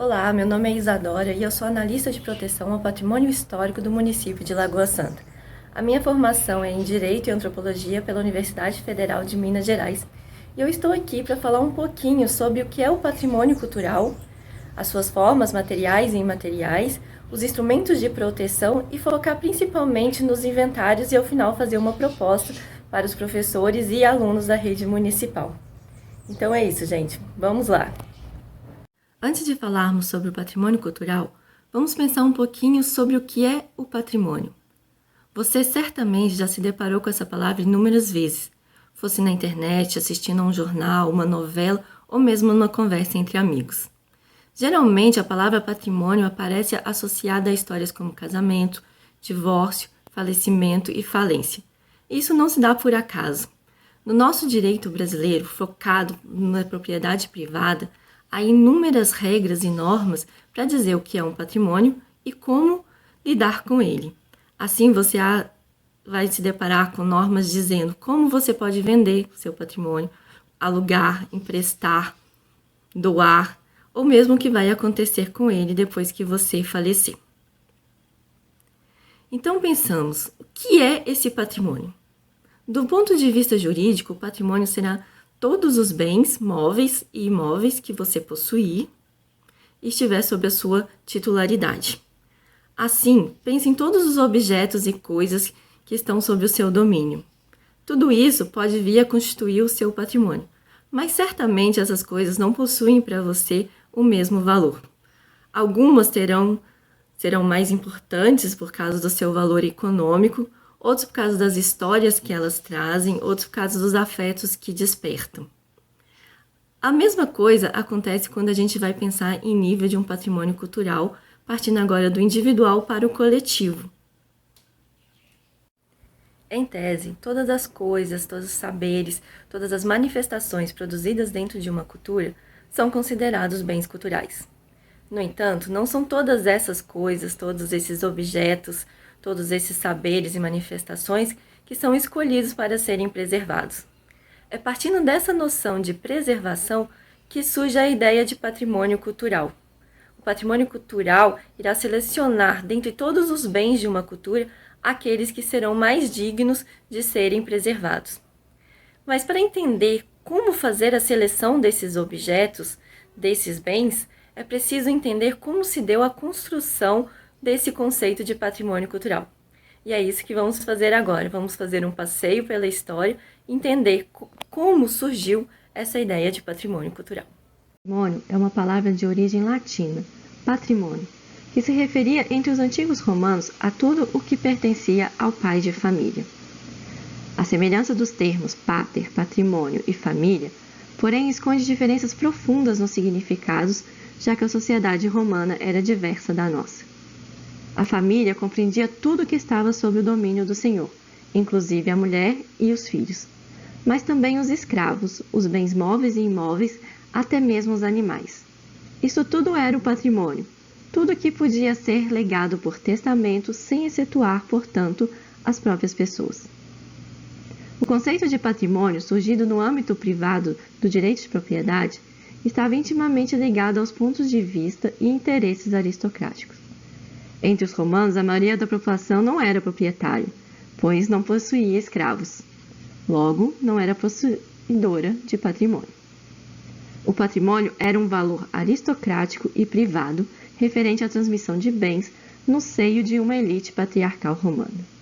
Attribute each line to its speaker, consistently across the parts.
Speaker 1: Olá, meu nome é Isadora e eu sou analista de proteção ao patrimônio histórico do município de Lagoa Santa. A minha formação é em Direito e Antropologia pela Universidade Federal de Minas Gerais e eu estou aqui para falar um pouquinho sobre o que é o patrimônio cultural, as suas formas materiais e imateriais, os instrumentos de proteção e focar principalmente nos inventários e ao final fazer uma proposta para os professores e alunos da rede municipal. Então é isso, gente. Vamos lá! Antes de falarmos sobre o patrimônio cultural, vamos pensar um pouquinho sobre o que é o patrimônio. Você certamente já se deparou com essa palavra inúmeras vezes, fosse na internet, assistindo a um jornal, uma novela ou mesmo numa conversa entre amigos. Geralmente, a palavra patrimônio aparece associada a histórias como casamento, divórcio, falecimento e falência. Isso não se dá por acaso. No nosso direito brasileiro, focado na propriedade privada, há inúmeras regras e normas para dizer o que é um patrimônio e como lidar com ele. Assim, você vai se deparar com normas dizendo como você pode vender seu patrimônio, alugar, emprestar, doar, ou mesmo o que vai acontecer com ele depois que você falecer. Então, pensamos, o que é esse patrimônio? Do ponto de vista jurídico, o patrimônio será todos os bens móveis e imóveis que você possuir e estiver sob a sua titularidade. Assim, pense em todos os objetos e coisas que estão sob o seu domínio. Tudo isso pode vir a constituir o seu patrimônio, mas certamente essas coisas não possuem para você o mesmo valor. Algumas serão mais importantes por causa do seu valor econômico, outros por causa das histórias que elas trazem, outros por causa dos afetos que despertam. A mesma coisa acontece quando a gente vai pensar em nível de um patrimônio cultural, partindo agora do individual para o coletivo. Em tese, todas as coisas, todos os saberes, todas as manifestações produzidas dentro de uma cultura são considerados bens culturais. No entanto, não são todas essas coisas, todos esses objetos, todos esses saberes e manifestações que são escolhidos para serem preservados. É partindo dessa noção de preservação que surge a ideia de patrimônio cultural. O patrimônio cultural irá selecionar dentre todos os bens de uma cultura aqueles que serão mais dignos de serem preservados. Mas para entender como fazer a seleção desses objetos, desses bens, é preciso entender como se deu a construção desse conceito de patrimônio cultural. E é isso que vamos fazer agora. Vamos fazer um passeio pela história e entender como surgiu essa ideia de patrimônio cultural.
Speaker 2: Patrimônio é uma palavra de origem latina, patrimônio, que se referia entre os antigos romanos a tudo o que pertencia ao pai de família. A semelhança dos termos pater, patrimônio e família, porém esconde diferenças profundas nos significados, já que a sociedade romana era diversa da nossa. A família compreendia tudo que estava sob o domínio do senhor, inclusive a mulher e os filhos, mas também os escravos, os bens móveis e imóveis, até mesmo os animais. Isso tudo era o patrimônio, tudo que podia ser legado por testamento, sem excetuar, portanto, as próprias pessoas. O conceito de patrimônio, surgido no âmbito privado do direito de propriedade, estava intimamente ligado aos pontos de vista e interesses aristocráticos. Entre os romanos, a maioria da população não era proprietária, pois não possuía escravos. Logo, não era possuidora de patrimônio. O patrimônio era um valor aristocrático e privado referente à transmissão de bens no seio de uma elite patriarcal romana.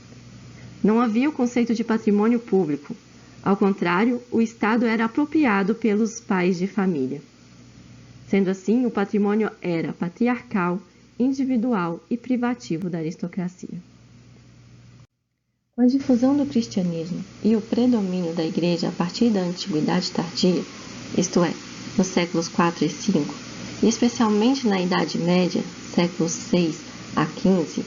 Speaker 2: Não havia o conceito de patrimônio público. Ao contrário, o Estado era apropriado pelos pais de família. Sendo assim, o patrimônio era patriarcal, individual e privativo da aristocracia. Com a difusão do cristianismo e o predomínio da Igreja a partir da Antiguidade Tardia, isto é, nos séculos IV e V, e especialmente na Idade Média, séculos VI a XV,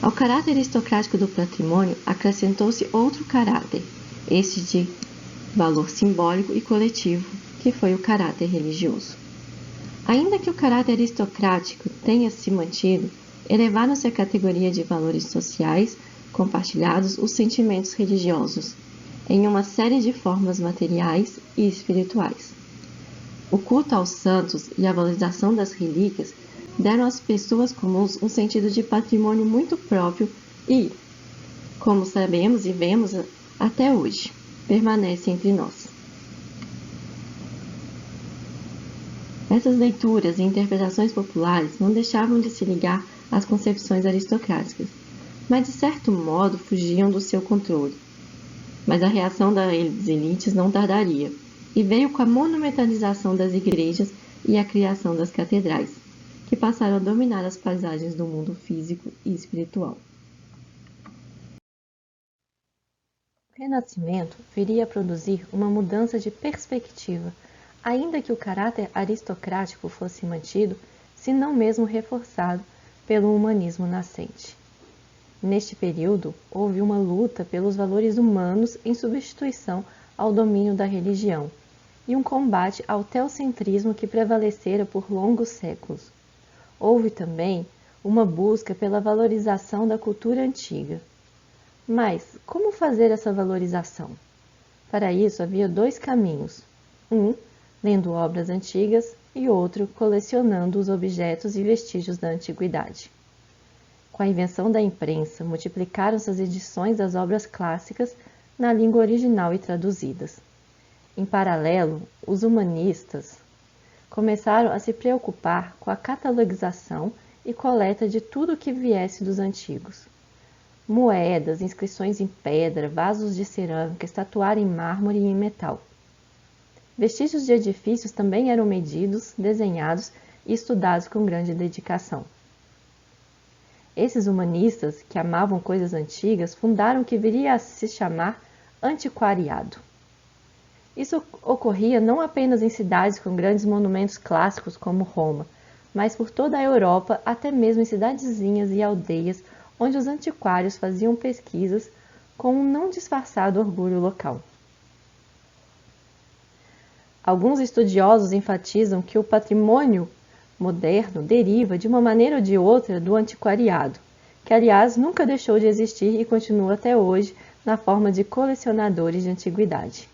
Speaker 2: ao caráter aristocrático do patrimônio acrescentou-se outro caráter, este de valor simbólico e coletivo, que foi o caráter religioso. Ainda que o caráter aristocrático tenha se mantido, elevaram-se à categoria de valores sociais compartilhados os sentimentos religiosos, em uma série de formas materiais e espirituais. O culto aos santos e a valorização das relíquias deram às pessoas comuns um sentido de patrimônio muito próprio e, como sabemos e vemos até hoje, permanece entre nós. Essas leituras e interpretações populares não deixavam de se ligar às concepções aristocráticas, mas de certo modo fugiam do seu controle. Mas a reação das elites não tardaria, e veio com a monumentalização das igrejas e a criação das catedrais, que passaram a dominar as paisagens do mundo físico e espiritual. O Renascimento viria a produzir uma mudança de perspectiva, ainda que o caráter aristocrático fosse mantido, se não mesmo reforçado, pelo humanismo nascente. Neste período, houve uma luta pelos valores humanos em substituição ao domínio da religião, e um combate ao teocentrismo que prevalecera por longos séculos. Houve também uma busca pela valorização da cultura antiga. Mas como fazer essa valorização? Para isso havia dois caminhos: um, lendo obras antigas, e outro, colecionando os objetos e vestígios da antiguidade. Com a invenção da imprensa, multiplicaram-se as edições das obras clássicas na língua original e traduzidas. Em paralelo, os humanistas começaram a se preocupar com a catalogização e coleta de tudo o que viesse dos antigos. Moedas, inscrições em pedra, vasos de cerâmica, estatuária em mármore e em metal. Vestígios de edifícios também eram medidos, desenhados e estudados com grande dedicação. Esses humanistas, que amavam coisas antigas, fundaram o que viria a se chamar antiquariado. Isso ocorria não apenas em cidades com grandes monumentos clássicos como Roma, mas por toda a Europa, até mesmo em cidadezinhas e aldeias, onde os antiquários faziam pesquisas com um não disfarçado orgulho local. Alguns estudiosos enfatizam que o patrimônio moderno deriva, de uma maneira ou de outra, do antiquariado, que aliás nunca deixou de existir e continua até hoje na forma de colecionadores de antiguidade.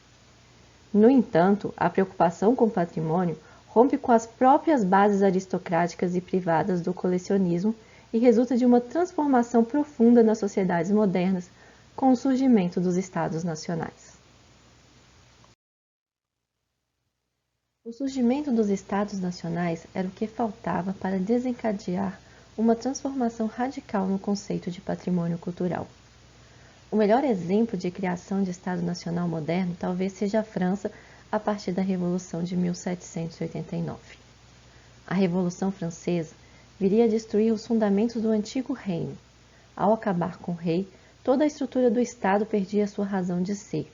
Speaker 2: No entanto, a preocupação com o patrimônio rompe com as próprias bases aristocráticas e privadas do colecionismo e resulta de uma transformação profunda nas sociedades modernas com o surgimento dos Estados nacionais. O surgimento dos Estados nacionais era o que faltava para desencadear uma transformação radical no conceito de patrimônio cultural. O melhor exemplo de criação de Estado Nacional moderno talvez seja a França a partir da Revolução de 1789. A Revolução Francesa viria a destruir os fundamentos do antigo reino. Ao acabar com o rei, toda a estrutura do Estado perdia sua razão de ser.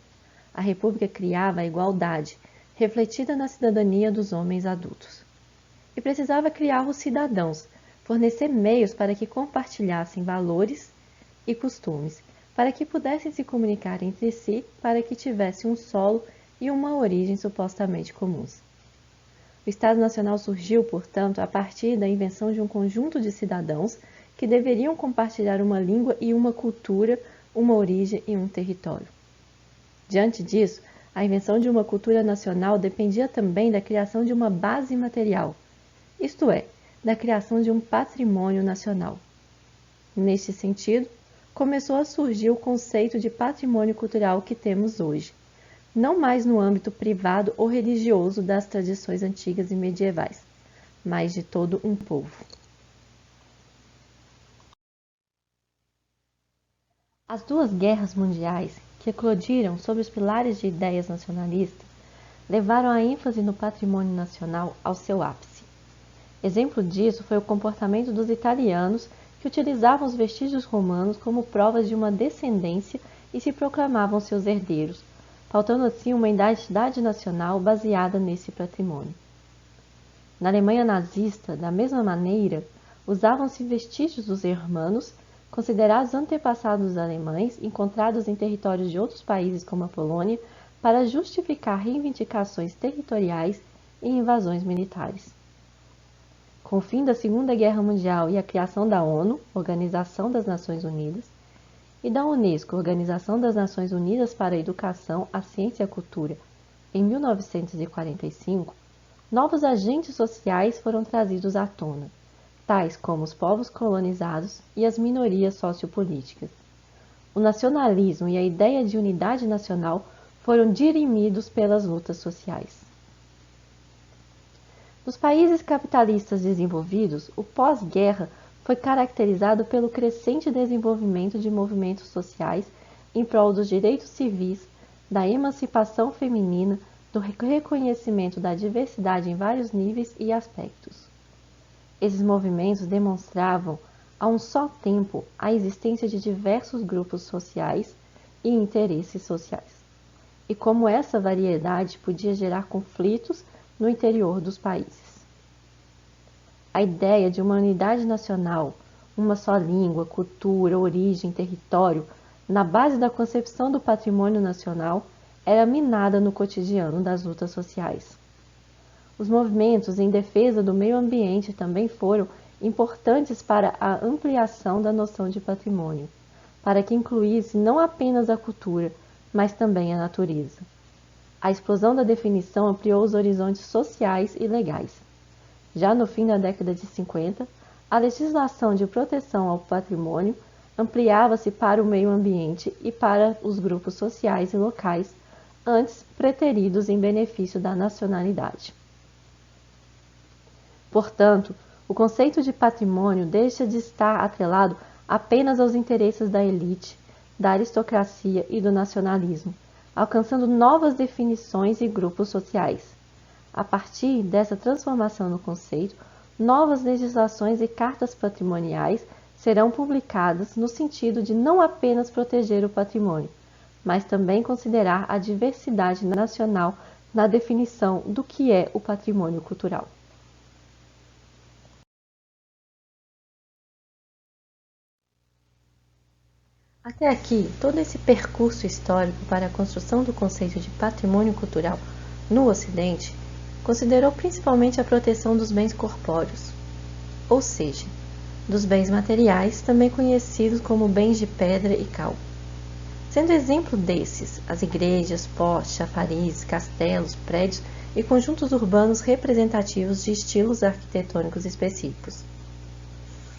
Speaker 2: A República criava a igualdade, refletida na cidadania dos homens adultos. E precisava criar os cidadãos, fornecer meios para que compartilhassem valores e costumes, para que pudessem se comunicar entre si, para que tivessem um solo e uma origem supostamente comuns. O Estado Nacional surgiu, portanto, a partir da invenção de um conjunto de cidadãos que deveriam compartilhar uma língua e uma cultura, uma origem e um território. Diante disso, a invenção de uma cultura nacional dependia também da criação de uma base material, isto é, da criação de um patrimônio nacional. Neste sentido, começou a surgir o conceito de patrimônio cultural que temos hoje, não mais no âmbito privado ou religioso das tradições antigas e medievais, mas de todo um povo. As duas guerras mundiais, que eclodiram sob os pilares de ideias nacionalistas, levaram a ênfase no patrimônio nacional ao seu ápice. Exemplo disso foi o comportamento dos italianos, que utilizavam os vestígios romanos como provas de uma descendência e se proclamavam seus herdeiros, faltando assim uma identidade nacional baseada nesse patrimônio. Na Alemanha nazista, da mesma maneira, usavam-se vestígios dos germanos, considerados antepassados dos alemães, encontrados em territórios de outros países como a Polônia, para justificar reivindicações territoriais e invasões militares. Com o fim da Segunda Guerra Mundial e a criação da ONU, Organização das Nações Unidas, e da Unesco, Organização das Nações Unidas para a Educação, a Ciência e a Cultura, em 1945, novos agentes sociais foram trazidos à tona, tais como os povos colonizados e as minorias sociopolíticas. O nacionalismo e a ideia de unidade nacional foram dirimidos pelas lutas sociais. Nos países capitalistas desenvolvidos, o pós-guerra foi caracterizado pelo crescente desenvolvimento de movimentos sociais em prol dos direitos civis, da emancipação feminina, do reconhecimento da diversidade em vários níveis e aspectos. Esses movimentos demonstravam, a um só tempo, a existência de diversos grupos sociais e interesses sociais, e como essa variedade podia gerar conflitos no interior dos países. A ideia de uma unidade nacional, uma só língua, cultura, origem, território, na base da concepção do patrimônio nacional, era minada no cotidiano das lutas sociais. Os movimentos em defesa do meio ambiente também foram importantes para a ampliação da noção de patrimônio, para que incluísse não apenas a cultura, mas também a natureza. A explosão da definição ampliou os horizontes sociais e legais. Já no fim da década de 50, a legislação de proteção ao patrimônio ampliava-se para o meio ambiente e para os grupos sociais e locais, antes preteridos em benefício da nacionalidade. Portanto, o conceito de patrimônio deixa de estar atrelado apenas aos interesses da elite, da aristocracia e do nacionalismo, alcançando novas definições e grupos sociais. A partir dessa transformação no conceito, novas legislações e cartas patrimoniais serão publicadas no sentido de não apenas proteger o patrimônio, mas também considerar a diversidade nacional na definição do que é o patrimônio cultural. Até aqui, todo esse percurso histórico para a construção do conceito de patrimônio cultural no Ocidente considerou principalmente a proteção dos bens corpóreos, ou seja, dos bens materiais, também conhecidos como bens de pedra e cal. Sendo exemplo desses, as igrejas, postes, chafarizes, castelos, prédios e conjuntos urbanos representativos de estilos arquitetônicos específicos.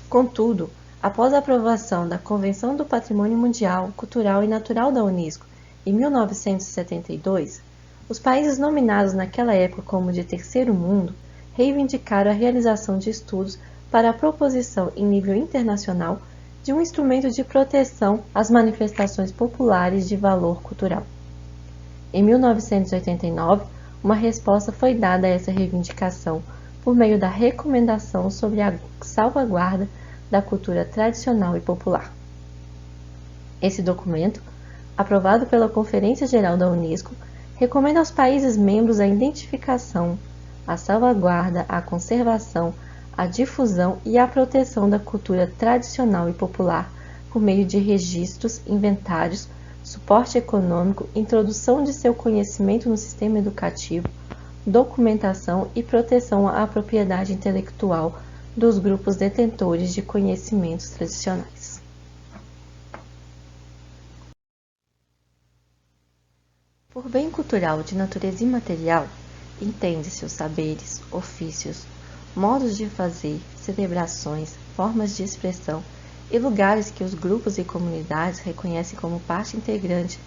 Speaker 2: Contudo, após a aprovação da Convenção do Patrimônio Mundial, Cultural e Natural da Unesco, em 1972, os países nominados naquela época como de Terceiro Mundo reivindicaram a realização de estudos para a proposição em nível internacional de um instrumento de proteção às manifestações populares de valor cultural. Em 1989, uma resposta foi dada a essa reivindicação por meio da Recomendação sobre a Salvaguarda da Cultura Tradicional e Popular. Esse documento, aprovado pela Conferência Geral da Unesco, recomenda aos países membros a identificação, a salvaguarda, a conservação, a difusão e a proteção da cultura tradicional e popular por meio de registros, inventários, suporte econômico, introdução de seu conhecimento no sistema educativo, documentação e proteção à propriedade intelectual dos grupos detentores de conhecimentos tradicionais. Por bem cultural de natureza imaterial, entende-se os saberes, ofícios, modos de fazer, celebrações, formas de expressão e lugares que os grupos e comunidades reconhecem como parte integrante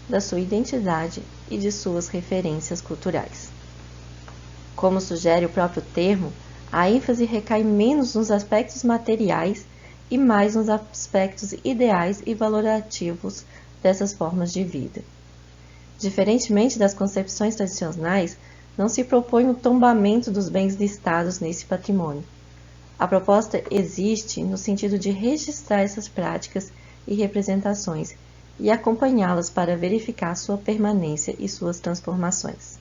Speaker 2: da sua identidade e de suas referências culturais. Como sugere o próprio termo, a ênfase recai menos nos aspectos materiais e mais nos aspectos ideais e valorativos dessas formas de vida. Diferentemente das concepções tradicionais, não se propõe o tombamento dos bens listados nesse patrimônio. A proposta existe no sentido de registrar essas práticas e representações e acompanhá-las para verificar sua permanência e suas transformações.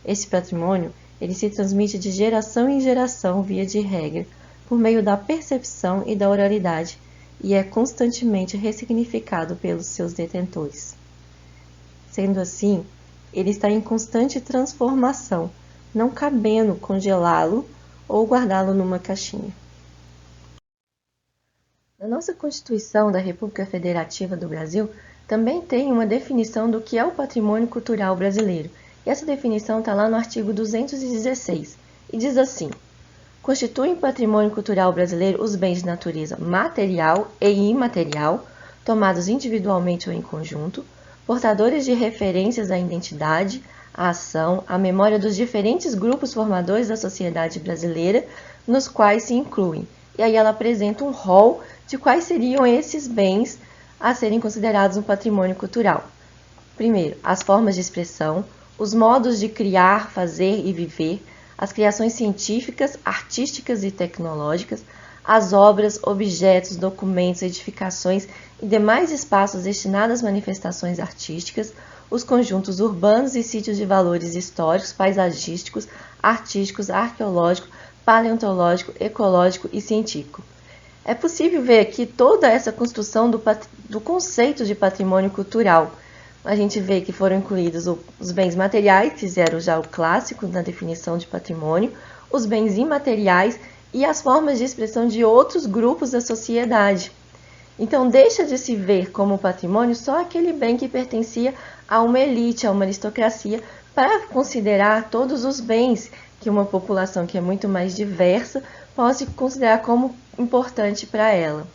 Speaker 2: Esse patrimônio ele se transmite de geração em geração via de regra, por meio da percepção e da oralidade, e é constantemente ressignificado pelos seus detentores. Sendo assim, ele está em constante transformação, não cabendo congelá-lo ou guardá-lo numa caixinha. Na nossa Constituição da República Federativa do Brasil, também tem uma definição do que é o patrimônio cultural brasileiro, e essa definição está lá no artigo 216, e diz assim:
Speaker 1: Constituem patrimônio cultural brasileiro os bens de natureza material e imaterial, tomados individualmente ou em conjunto, portadores de referências à identidade, à ação, à memória dos diferentes grupos formadores da sociedade brasileira, nos quais se incluem. E aí ela apresenta um rol de quais seriam esses bens a serem considerados um patrimônio cultural. Primeiro, as formas de expressão, os modos de criar, fazer e viver, as criações científicas, artísticas e tecnológicas, as obras, objetos, documentos, edificações e demais espaços destinados às manifestações artísticas, os conjuntos urbanos e sítios de valores históricos, paisagísticos, artísticos, arqueológico, paleontológico, ecológico e científico. É possível ver aqui toda essa construção do conceito de patrimônio cultural. A gente vê que foram incluídos os bens materiais, que fizeram já o clássico na definição de patrimônio, os bens imateriais e as formas de expressão de outros grupos da sociedade. Então, deixa de se ver como patrimônio só aquele bem que pertencia a uma elite, a uma aristocracia, para considerar todos os bens que uma população que é muito mais diversa pode considerar como importante para ela.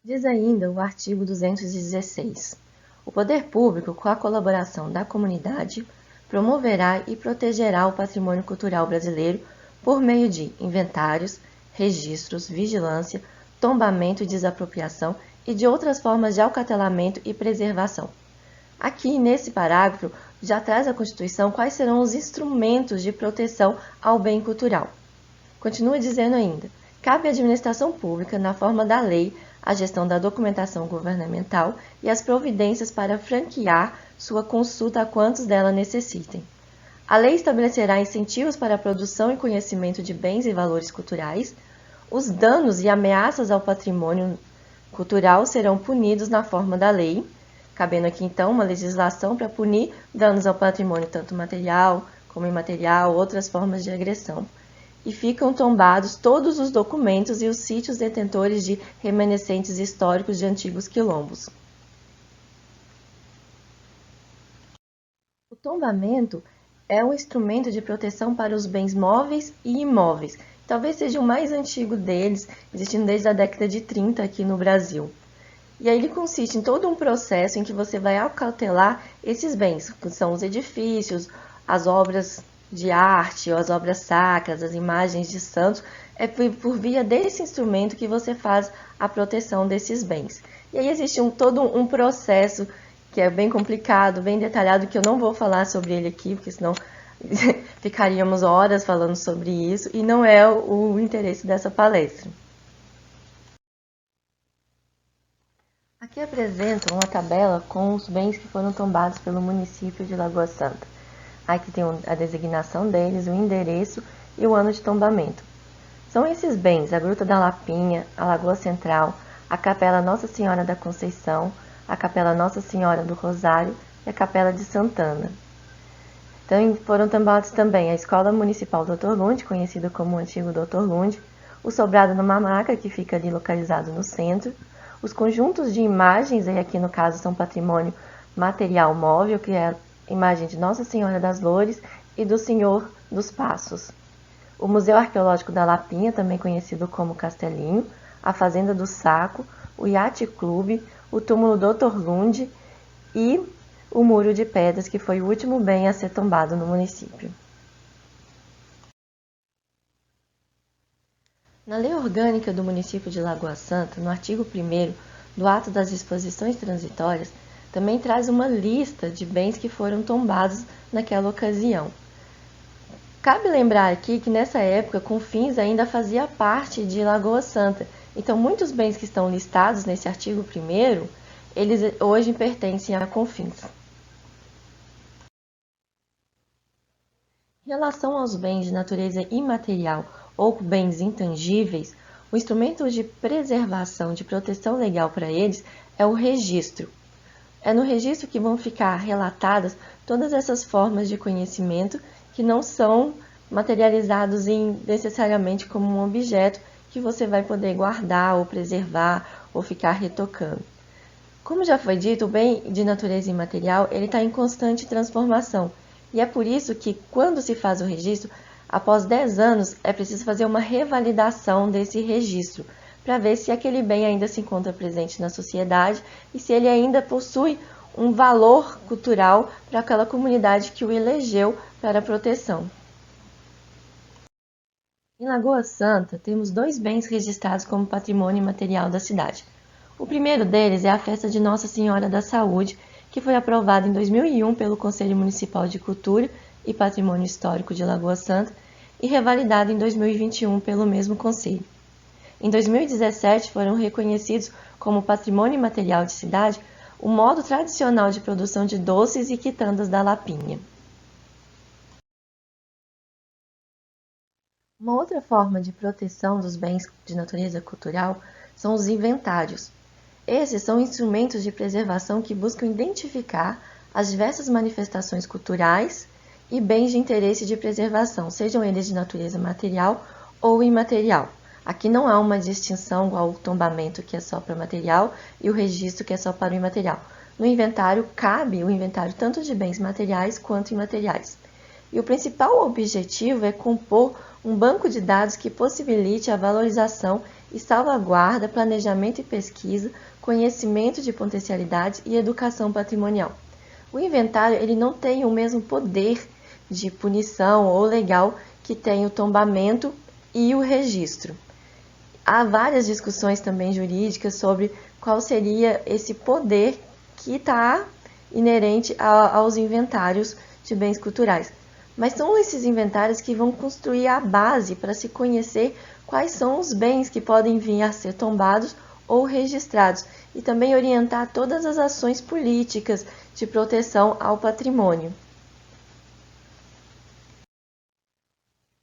Speaker 1: Diz ainda o artigo 216. O poder público, com a colaboração da comunidade, promoverá e protegerá o patrimônio cultural brasileiro por meio de inventários, registros, vigilância, tombamento e desapropriação e de outras formas de acautelamento e preservação. Aqui, nesse parágrafo, já traz a Constituição quais serão os instrumentos de proteção ao bem cultural. Continua dizendo ainda: cabe à administração pública, na forma da lei, a gestão da documentação governamental e as providências para franquear sua consulta a quantos dela necessitem. A lei estabelecerá incentivos para a produção e conhecimento de bens e valores culturais. Os danos e ameaças ao patrimônio cultural serão punidos na forma da lei, cabendo aqui então uma legislação para punir danos ao patrimônio tanto material como imaterial, outras formas de agressão. E ficam tombados todos os documentos e os sítios detentores de remanescentes históricos de antigos quilombos. O tombamento é um instrumento de proteção para os bens móveis e imóveis. Talvez seja o mais antigo deles, existindo desde a década de 30 aqui no Brasil. E aí ele consiste em todo um processo em que você vai acautelar esses bens, que são os edifícios, as obras de arte, ou as obras sacras, as imagens de santos. É por via desse instrumento que você faz a proteção desses bens. E aí existe todo um processo que é bem complicado, bem detalhado, que eu não vou falar sobre ele aqui, porque senão ficaríamos horas falando sobre isso, e não é o interesse dessa palestra. Aqui apresento uma tabela com os bens que foram tombados pelo município de Lagoa Santa. Aqui tem a designação deles, o endereço e o ano de tombamento. São esses bens: a Gruta da Lapinha, a Lagoa Central, a Capela Nossa Senhora da Conceição, a Capela Nossa Senhora do Rosário e a Capela de Santana. Então, foram tombados também a Escola Municipal Dr. Lund, conhecida como o antigo Dr. Lund, o Sobrado no Mamaca, que fica ali localizado no centro, os conjuntos de imagens, e aqui no caso são patrimônio material móvel, que é a imagem de Nossa Senhora das Loures e do Senhor dos Passos. O Museu Arqueológico da Lapinha, também conhecido como Castelinho, a Fazenda do Saco, o Yacht Clube, o túmulo Dr. Lund e o Muro de Pedras, que foi o último bem a ser tombado no município. Na Lei Orgânica do município de Lagoa Santa, no artigo 1º do Ato das Disposições Transitórias, também traz uma lista de bens que foram tombados naquela ocasião. Cabe lembrar aqui que nessa época Confins ainda fazia parte de Lagoa Santa, então muitos bens que estão listados nesse artigo 1º, eles hoje pertencem a Confins. Em relação aos bens de natureza imaterial ou bens intangíveis, o instrumento de preservação, de proteção legal para eles é o registro. É no registro que vão ficar relatadas todas essas formas de conhecimento que não são materializados necessariamente como um objeto que você vai poder guardar ou preservar ou ficar retocando. Como já foi dito, o bem de natureza imaterial ele está em constante transformação. E é por isso que, quando se faz o registro, após 10 anos, é preciso fazer uma revalidação desse registro, para ver se aquele bem ainda se encontra presente na sociedade e se ele ainda possui um valor cultural para aquela comunidade que o elegeu para a proteção. Em Lagoa Santa, temos 2 bens registrados como patrimônio imaterial da cidade. O primeiro deles é a Festa de Nossa Senhora da Saúde, que foi aprovada em 2001 pelo Conselho Municipal de Cultura e Patrimônio Histórico de Lagoa Santa e revalidada em 2021 pelo mesmo Conselho. Em 2017, foram reconhecidos como patrimônio imaterial de cidade o modo tradicional de produção de doces e quitandas da Lapinha. Uma outra forma de proteção dos bens de natureza cultural são os inventários. Esses são instrumentos de preservação que buscam identificar as diversas manifestações culturais e bens de interesse de preservação, sejam eles de natureza material ou imaterial. Aqui não há uma distinção igual o tombamento, que é só para material, e o registro, que é só para o imaterial. No inventário, cabe o inventário tanto de bens materiais quanto imateriais. E o principal objetivo é compor um banco de dados que possibilite a valorização e salvaguarda, planejamento e pesquisa, conhecimento de potencialidades e educação patrimonial. O inventário ele não tem o mesmo poder de punição ou legal que tem o tombamento e o registro. Há várias discussões também jurídicas sobre qual seria esse poder que está inerente aos inventários de bens culturais. Mas são esses inventários que vão construir a base para se conhecer quais são os bens que podem vir a ser tombados ou registrados e também orientar todas as ações políticas de proteção ao patrimônio.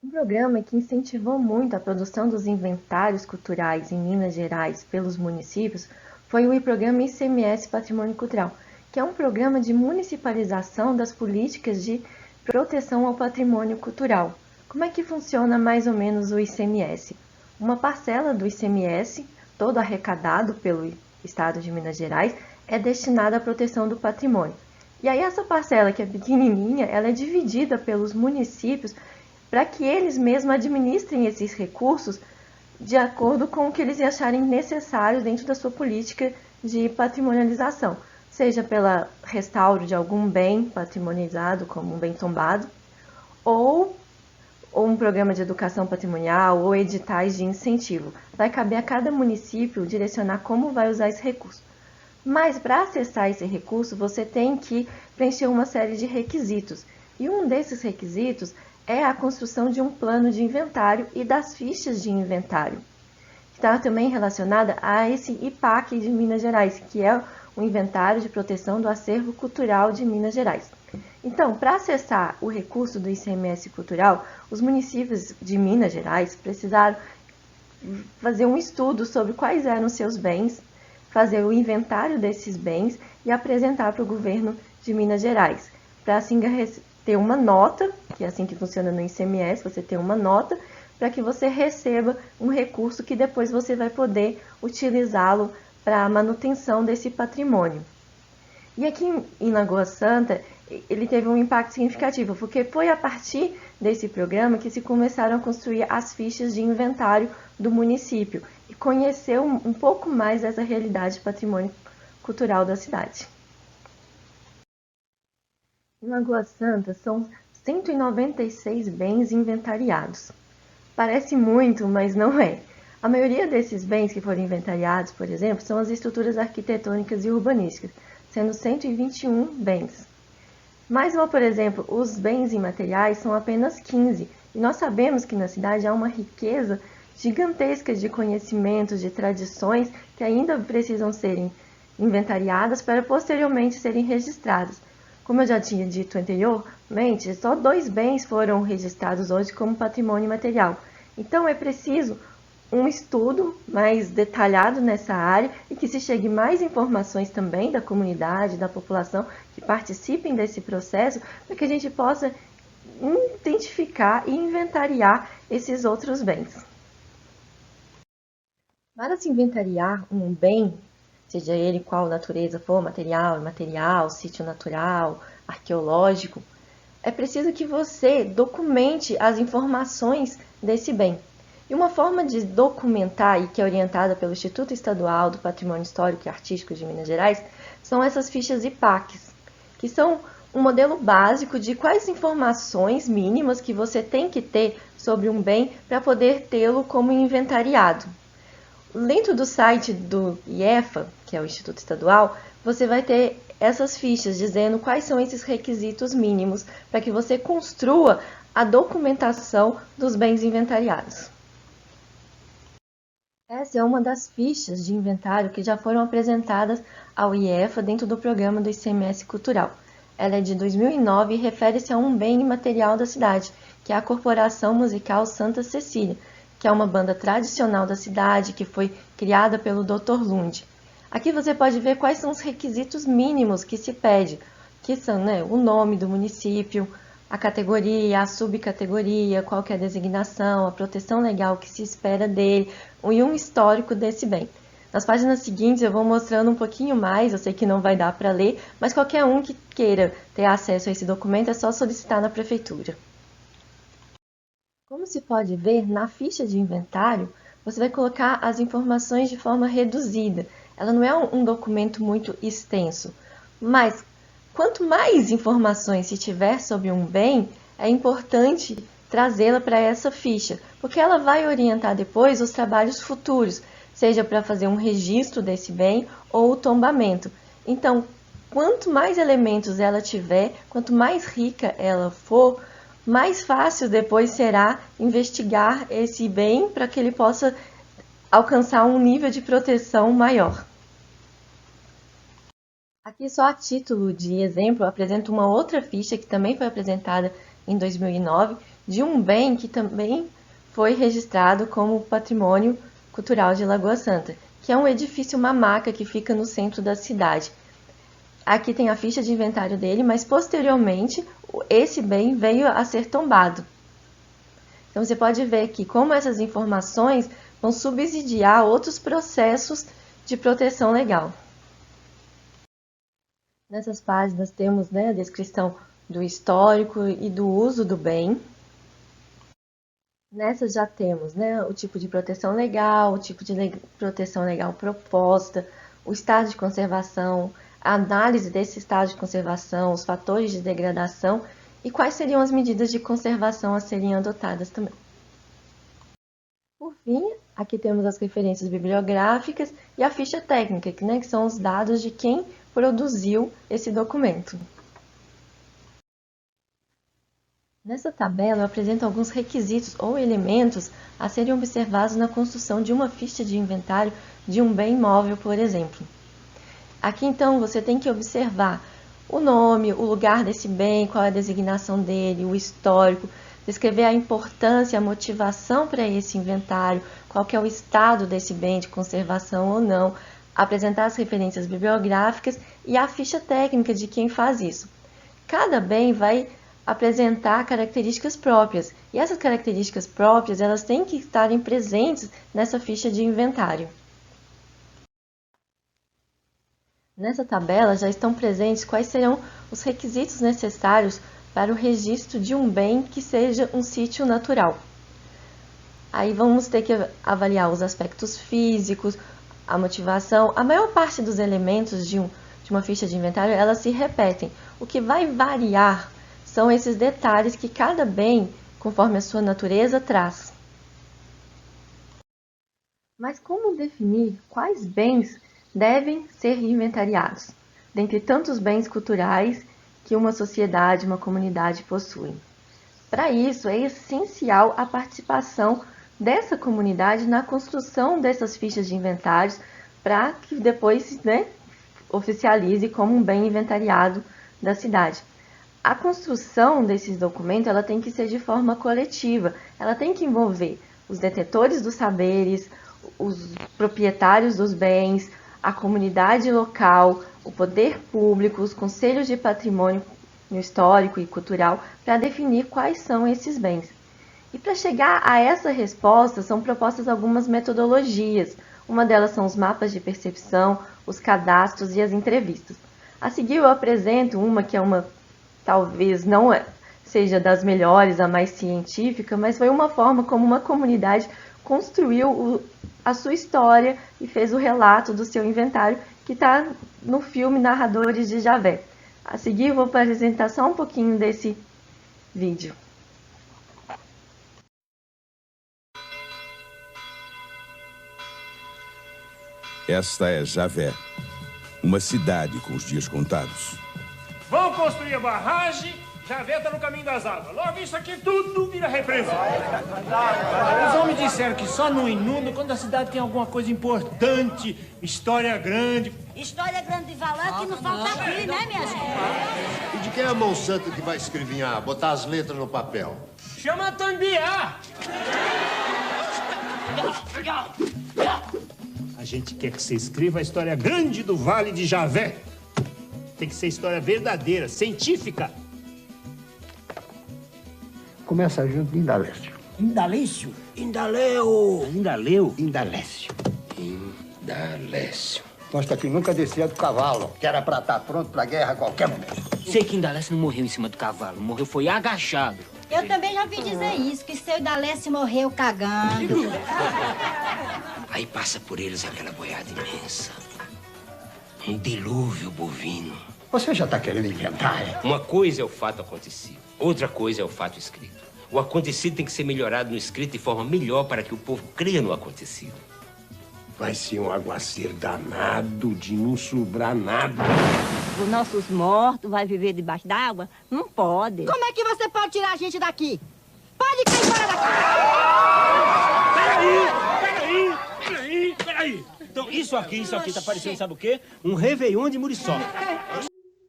Speaker 1: Um programa que incentivou muito a produção dos inventários culturais em Minas Gerais pelos municípios foi o programa ICMS Patrimônio Cultural, que é um programa de municipalização das políticas de proteção ao patrimônio cultural. Como é que funciona mais ou menos o ICMS? Uma parcela do ICMS, todo arrecadado pelo Estado de Minas Gerais, é destinada à proteção do patrimônio. E aí essa parcela, que é pequenininha, ela é dividida pelos municípios para que eles mesmos administrem esses recursos de acordo com o que eles acharem necessário dentro da sua política de patrimonialização, seja pela restauro de algum bem patrimonializado, como um bem tombado, ou um programa de educação patrimonial, ou editais de incentivo. Vai caber a cada município direcionar como vai usar esse recurso. Mas para acessar esse recurso, você tem que preencher uma série de requisitos. E um desses requisitos é a construção de um plano de inventário e das fichas de inventário, que está também relacionada a esse IPAC de Minas Gerais, que é o Inventário de Proteção do Acervo Cultural de Minas Gerais. Então, para acessar o recurso do ICMS cultural, os municípios de Minas Gerais precisaram fazer um estudo sobre quais eram seus bens, fazer o inventário desses bens e apresentar para o governo de Minas Gerais, para assim ter uma nota, que é assim que funciona no ICMS, você tem uma nota para que você receba um recurso que depois você vai poder utilizá-lo para a manutenção desse patrimônio. E aqui em Lagoa Santa, ele teve um impacto significativo, porque foi a partir desse programa que se começaram a construir as fichas de inventário do município e conhecer um pouco mais dessa realidade de patrimônio cultural da cidade. Em Lagoa Santa, são 196 bens inventariados. Parece muito, mas não é. A maioria desses bens que foram inventariados, por exemplo, são as estruturas arquitetônicas e urbanísticas, sendo 121 bens. Mas, por exemplo, os bens imateriais são apenas 15, e nós sabemos que na cidade há uma riqueza gigantesca de conhecimentos, de tradições que ainda precisam serem inventariadas para posteriormente serem registradas. Como eu já tinha dito anteriormente, só 2 bens foram registrados hoje como patrimônio imaterial. Então é preciso um estudo mais detalhado nessa área e que se chegue mais informações também da comunidade, da população que participem desse processo, para que a gente possa identificar e inventariar esses outros bens. Para se inventariar um bem seja ele qual natureza for, material, imaterial, sítio natural, arqueológico, é preciso que você documente as informações desse bem. E uma forma de documentar, e que é orientada pelo Instituto Estadual do Patrimônio Histórico e Artístico de Minas Gerais, são essas fichas IPACs, que são um modelo básico de quais informações mínimas que você tem que ter sobre um bem para poder tê-lo como inventariado. Dentro do site do IEFA, que é o Instituto Estadual, você vai ter essas fichas dizendo quais são esses requisitos mínimos para que você construa a documentação dos bens inventariados. Essa é uma das fichas de inventário que já foram apresentadas ao IEFA dentro do programa do ICMS Cultural. Ela é de 2009 e refere-se a um bem imaterial da cidade, que é a Corporação Musical Santa Cecília, que é uma banda tradicional da cidade que foi criada pelo Dr. Lund. Aqui você pode ver quais são os requisitos mínimos que se pede, que são o nome do município, a categoria, a subcategoria, qual que é a designação, a proteção legal que se espera dele e um histórico desse bem. Nas páginas seguintes eu vou mostrando um pouquinho mais, eu sei que não vai dar para ler, mas qualquer um que queira ter acesso a esse documento é só solicitar na prefeitura. Como se pode ver, na ficha de inventário, você vai colocar as informações de forma reduzida. Ela não é um documento muito extenso, mas quanto mais informações se tiver sobre um bem, é importante trazê-la para essa ficha, porque ela vai orientar depois os trabalhos futuros, seja para fazer um registro desse bem ou o tombamento. Então, quanto mais elementos ela tiver, quanto mais rica ela for, mais fácil depois será investigar esse bem para que ele possa alcançar um nível de proteção maior. Aqui só a título de exemplo, eu apresento uma outra ficha que também foi apresentada em 2009, de um bem que também foi registrado como Patrimônio Cultural de Lagoa Santa, que é um edifício mamaca que fica no centro da cidade. Aqui tem a ficha de inventário dele, mas posteriormente esse bem veio a ser tombado. Então você pode ver que como essas informações vão subsidiar outros processos de proteção legal. Nessas páginas temos a descrição do histórico e do uso do bem. Nessas já temos o tipo de proteção legal, o tipo de proteção legal proposta, o estado de conservação, a análise desse estado de conservação, os fatores de degradação e quais seriam as medidas de conservação a serem adotadas também. Por fim, aqui temos as referências bibliográficas e a ficha técnica, que são os dados de quem produziu esse documento. Nessa tabela eu apresento alguns requisitos ou elementos a serem observados na construção de uma ficha de inventário de um bem móvel, por exemplo. Aqui, então, você tem que observar o nome, o lugar desse bem, qual é a designação dele, o histórico, descrever a importância, a motivação para esse inventário, qual que é o estado desse bem de conservação ou não, apresentar as referências bibliográficas e a ficha técnica de quem faz isso. Cada bem vai apresentar características próprias, e essas características próprias elas têm que estarem presentes nessa ficha de inventário. Nessa tabela já estão presentes quais serão os requisitos necessários para o registro de um bem que seja um sítio natural. Aí vamos ter que avaliar os aspectos físicos, a motivação. A maior parte dos elementos de uma ficha de inventário, elas se repetem. O que vai variar são esses detalhes que cada bem, conforme a sua natureza, traz. Mas como definir quais bens devem ser inventariados, dentre tantos bens culturais que uma sociedade, uma comunidade possuem? Para isso, é essencial a participação dessa comunidade na construção dessas fichas de inventários para que depois oficialize como um bem inventariado da cidade. A construção desses documentos ela tem que ser de forma coletiva, ela tem que envolver os detetores dos saberes, os proprietários dos bens, a comunidade local, o poder público, os conselhos de patrimônio histórico e cultural, para definir quais são esses bens. E para chegar a essa resposta são propostas algumas metodologias. Uma delas são os mapas de percepção, os cadastros e as entrevistas. A seguir eu apresento uma que talvez não seja das melhores, a mais científica, mas foi uma forma como uma comunidade construiu a sua história e fez o relato do seu inventário, que está no filme Narradores de Javé. A seguir eu vou apresentar só um pouquinho desse vídeo.
Speaker 3: Esta é Javé, uma cidade com os dias contados.
Speaker 4: Vão construir a barragem, Javé está no caminho das águas. Logo isso aqui tudo vira represa. Os homens disseram que só não inunda quando a cidade tem alguma coisa importante, história grande.
Speaker 5: História grande de valor que não falta aqui, né, minha gente?
Speaker 6: E de quem é a mão santa que vai escrevinhar, botar as letras no papel?
Speaker 4: Chama Antônio Biá. A gente quer que você escreva a história grande do Vale de Javé. Tem que ser história verdadeira, científica.
Speaker 7: Começa junto de Indalécio.
Speaker 4: Indalécio?
Speaker 7: Indaleu!
Speaker 4: Indaleu?
Speaker 7: Indalécio.
Speaker 6: Indalécio.
Speaker 7: Nós aqui nunca descia do cavalo, que era pra estar pronto pra guerra a qualquer momento.
Speaker 8: Sei que Indalécio não morreu em cima do cavalo, morreu foi agachado.
Speaker 5: Eu também já ouvi dizer isso, que seu Idalécio morreu cagando.
Speaker 8: Aí passa por eles aquela boiada imensa. Um dilúvio bovino.
Speaker 7: Você já tá querendo inventar, é?
Speaker 9: Uma coisa é o fato acontecido, outra coisa é o fato escrito. O acontecido tem que ser melhorado no escrito de forma melhor para que o povo creia no acontecido.
Speaker 6: Vai ser um aguaceiro danado de não sobrar nada.
Speaker 10: Os nossos mortos vai viver debaixo d'água? Não pode.
Speaker 5: Como é que você pode tirar a gente daqui? Pode cair fora daqui!
Speaker 4: Peraí. Então isso aqui tá parecendo, sabe o quê? Um Réveillon de Muriçoca.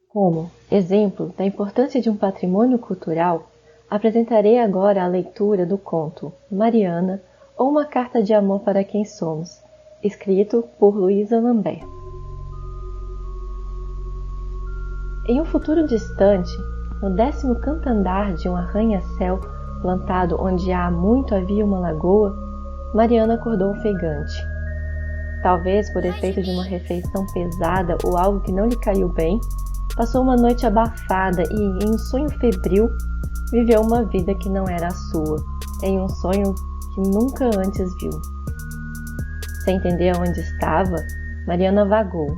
Speaker 1: Como exemplo da importância de um patrimônio cultural, apresentarei agora a leitura do conto Mariana ou uma carta de amor para quem somos, escrito por Luísa Lambert. Em um futuro distante, no 10º canto andar de um arranha-céu plantado onde há muito havia uma lagoa, Mariana acordou ofegante. Talvez por efeito de uma refeição pesada ou algo que não lhe caiu bem, passou uma noite abafada e, em um sonho febril, viveu uma vida que não era a sua, em um sonho que nunca antes viu. Sem entender onde estava, Mariana vagou.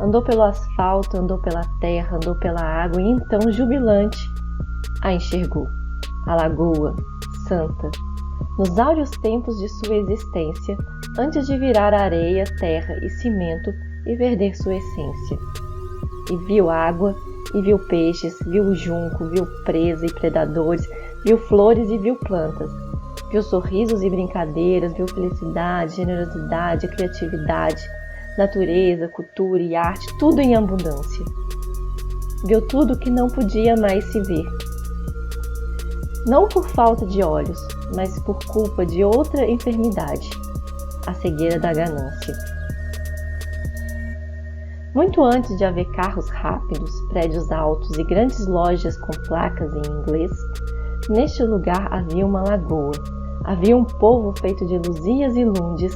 Speaker 1: Andou pelo asfalto, andou pela terra, andou pela água e então, jubilante, a enxergou. A lagoa, santa, nos áureos tempos de sua existência, antes de virar areia, terra e cimento e perder sua essência. E viu água, e viu peixes, viu junco, viu presa e predadores, viu flores e viu plantas. Viu sorrisos e brincadeiras, viu felicidade, generosidade, criatividade, natureza, cultura e arte, tudo em abundância. Viu tudo que não podia mais se ver. Não por falta de olhos, mas por culpa de outra enfermidade, a cegueira da ganância. Muito antes de haver carros rápidos, prédios altos e grandes lojas com placas em inglês, neste lugar havia uma lagoa. Havia um povo feito de luzias e lundes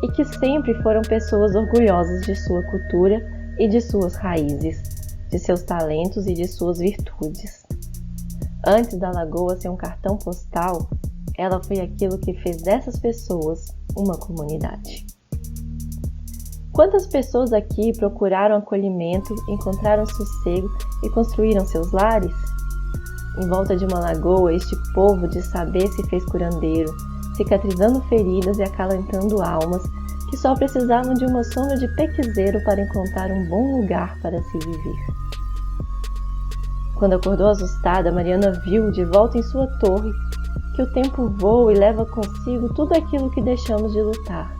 Speaker 1: e que sempre foram pessoas orgulhosas de sua cultura e de suas raízes, de seus talentos e de suas virtudes. Antes da lagoa ser um cartão postal, ela foi aquilo que fez dessas pessoas uma comunidade. Quantas pessoas aqui procuraram acolhimento, encontraram sossego e construíram seus lares? Em volta de uma lagoa, este povo de saber se fez curandeiro, cicatrizando feridas e acalentando almas que só precisavam de uma sombra de pequizeiro para encontrar um bom lugar para se viver. Quando acordou assustada, Mariana viu, de volta em sua torre, que o tempo voa e leva consigo tudo aquilo que deixamos de lutar.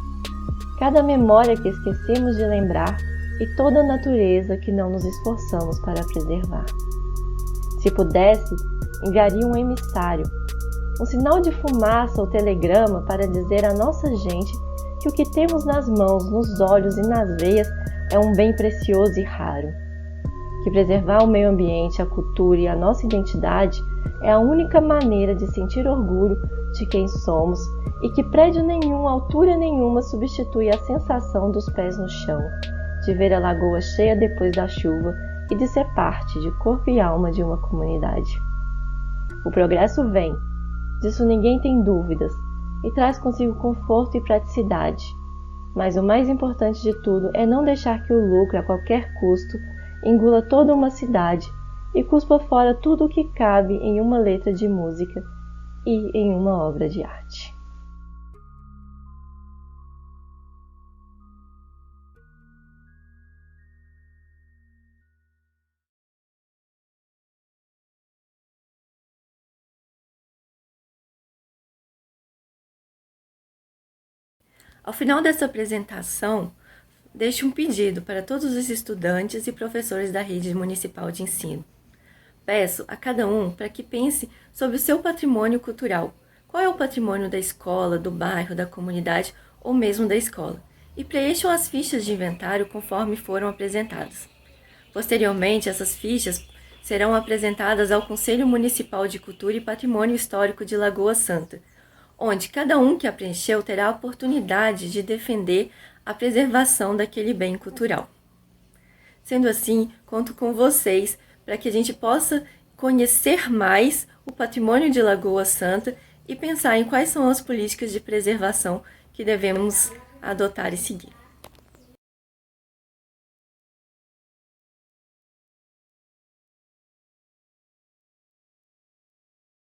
Speaker 1: Cada memória que esquecemos de lembrar e toda a natureza que não nos esforçamos para preservar. Se pudesse, enviaria um emissário, um sinal de fumaça ou telegrama para dizer à nossa gente que o que temos nas mãos, nos olhos e nas veias é um bem precioso e raro. Que preservar o meio ambiente, a cultura e a nossa identidade é a única maneira de sentir orgulho de quem somos e que prédio nenhum, altura nenhuma substitui a sensação dos pés no chão, de ver a lagoa cheia depois da chuva e de ser parte de corpo e alma de uma comunidade. O progresso vem, disso ninguém tem dúvidas, e traz consigo conforto e praticidade. Mas o mais importante de tudo é não deixar que o lucro, a qualquer custo, engula toda uma cidade e cuspa fora tudo o que cabe em uma letra de música e em uma obra de arte. Ao final dessa apresentação, deixo um pedido para todos os estudantes e professores da rede municipal de ensino. Peço a cada um para que pense sobre o seu patrimônio cultural. Qual é o patrimônio da escola, do bairro, da comunidade ou mesmo da escola? E preencham as fichas de inventário conforme foram apresentadas. Posteriormente, essas fichas serão apresentadas ao Conselho Municipal de Cultura e Patrimônio Histórico de Lagoa Santa, onde cada um que a preencheu terá a oportunidade de defender a preservação daquele bem cultural. Sendo assim, conto com vocês para que a gente possa conhecer mais o patrimônio de Lagoa Santa e pensar em quais são as políticas de preservação que devemos adotar e seguir.